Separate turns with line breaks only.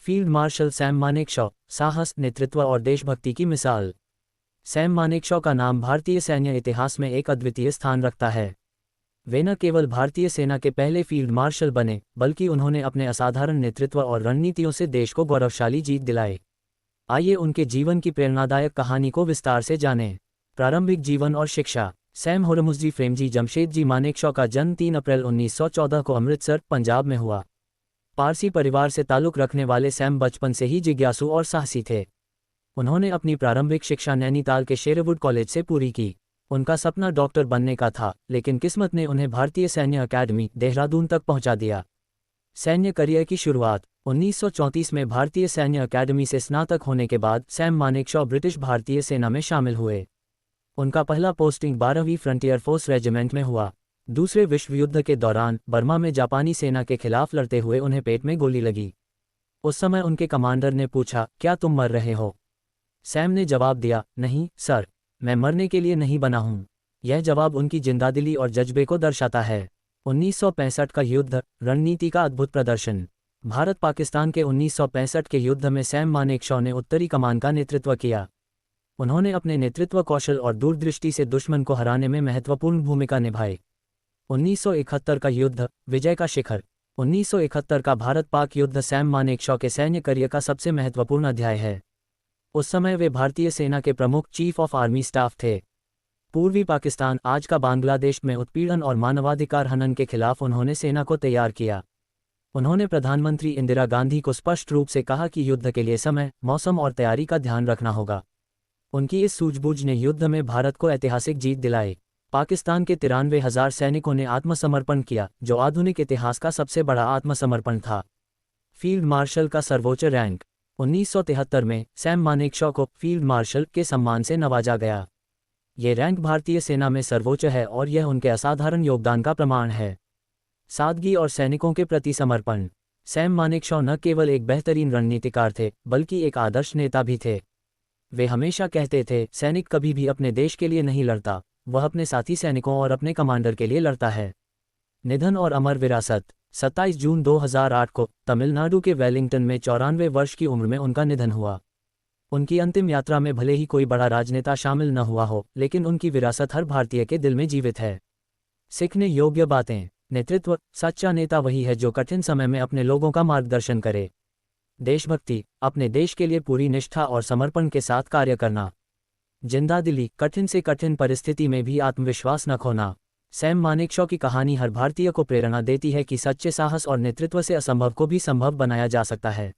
Field marshal Sam Manekshaw, साहस, नेतृत्व और देशभक्ति की मिसाल। सैम मानेकशॉ का नाम भारतीय सैन्य इतिहास में एक अद्वितीय स्थान रखता है। वे न केवल भारतीय सेना के पहले फील्ड मार्शल बने, बल्कि उन्होंने अपने असाधारण नेतृत्व और रणनीतियों से देश को गौरवशाली जीत दिलाई। आइए उनके जीवन की प्रेरणादायक कहानी को विस्तार से जानें। प्रारंभिक जीवन और शिक्षा। सैम होरमुसजी प्रेमजी जमशेदजी मानेकशॉ का जन्म 3 अप्रैल 1914 को अमृतसर, पंजाब में हुआ। पारसी परिवार से ताल्लुक़ रखने वाले सैम बचपन से ही जिज्ञासु और साहसी थे। उन्होंने अपनी प्रारंभिक शिक्षा नैनीताल के शेरवुड कॉलेज से पूरी की। उनका सपना डॉक्टर बनने का था, लेकिन किस्मत ने उन्हें भारतीय सैन्य अकादमी, देहरादून तक पहुंचा दिया। सैन्य करियर की शुरुआत। 1934 में भारतीय सैन्य अकादमी से स्नातक होने के बाद सैम मानेकशॉ ब्रिटिश भारतीय सेना में शामिल हुए। उनका पहला पोस्टिंग 12वीं फ्रंटियर फोर्स रेजिमेंट में हुआ। दूसरे विश्व युद्ध के दौरान बर्मा में जापानी सेना के खिलाफ लड़ते हुए उन्हें पेट में गोली लगी। उस समय उनके कमांडर ने पूछा, क्या तुम मर रहे हो? सैम ने जवाब दिया, नहीं सर, मैं मरने के लिए नहीं बना हूं। यह जवाब उनकी जिंदादिली और जज्बे को दर्शाता है। 1965 का युद्ध, रणनीति का अद्भुत प्रदर्शन। भारत पाकिस्तान के 1965 के युद्ध में सैम मानेकशॉ ने उत्तरी कमान का नेतृत्व किया। उन्होंने अपने नेतृत्व कौशल और दूरदृष्टि से दुश्मन को हराने में महत्वपूर्ण भूमिका निभाई। 1971 का युद्ध, विजय का शिखर। 1971 का भारत पाक युद्ध सैम मानेकशॉ के सैन्य करियर का सबसे महत्वपूर्ण अध्याय है। उस समय वे भारतीय सेना के प्रमुख चीफ ऑफ आर्मी स्टाफ थे। पूर्वी पाकिस्तान, आज का बांग्लादेश में उत्पीड़न और मानवाधिकार हनन के खिलाफ उन्होंने सेना को तैयार किया। उन्होंने प्रधानमंत्री इंदिरा गांधी को स्पष्ट रूप से कहा कि युद्ध के लिए समय, मौसम और तैयारी का ध्यान रखना होगा। उनकी इस सूझबूझ ने युद्ध में भारत को ऐतिहासिक जीत दिलाई। पाकिस्तान के 93,000 सैनिकों ने आत्मसमर्पण किया, जो आधुनिक इतिहास का सबसे बड़ा आत्मसमर्पण था। फील्ड मार्शल का सर्वोच्च रैंक। 1973 में सैम मानेकशॉ को फील्ड मार्शल के सम्मान से नवाजा गया। ये रैंक भारतीय सेना में सर्वोच्च है और यह उनके असाधारण योगदान का प्रमाण है। सादगी और सैनिकों के प्रति समर्पण। सैम मानेकशॉ न केवल एक बेहतरीन रणनीतिकार थे, बल्कि एक आदर्श नेता भी थे। वे हमेशा कहते थे, सैनिक कभी भी अपने देश के लिए नहीं लड़ता, वह अपने साथी सैनिकों और अपने कमांडर के लिए लड़ता है। निधन और अमर विरासत। 27 जून 2008 को तमिलनाडु के वेलिंगटन में 94 वर्ष की उम्र में उनका निधन हुआ। उनकी अंतिम यात्रा में भले ही कोई बड़ा राजनेता शामिल न हुआ हो, लेकिन उनकी विरासत हर भारतीय के दिल में जीवित है। सीखने योग्य बातें। नेतृत्व। सच्चा नेता वही है जो कठिन समय में अपने लोगों का मार्गदर्शन करे। देशभक्ति। अपने देश के लिए पूरी निष्ठा और समर्पण के साथ कार्य करना। जिंदादिली। कठिन से कठिन परिस्थिति में भी आत्मविश्वास न खोना। सैम मानेकशॉ की कहानी हर भारतीय को प्रेरणा देती है कि सच्चे साहस और नेतृत्व से असंभव को भी संभव बनाया जा सकता है।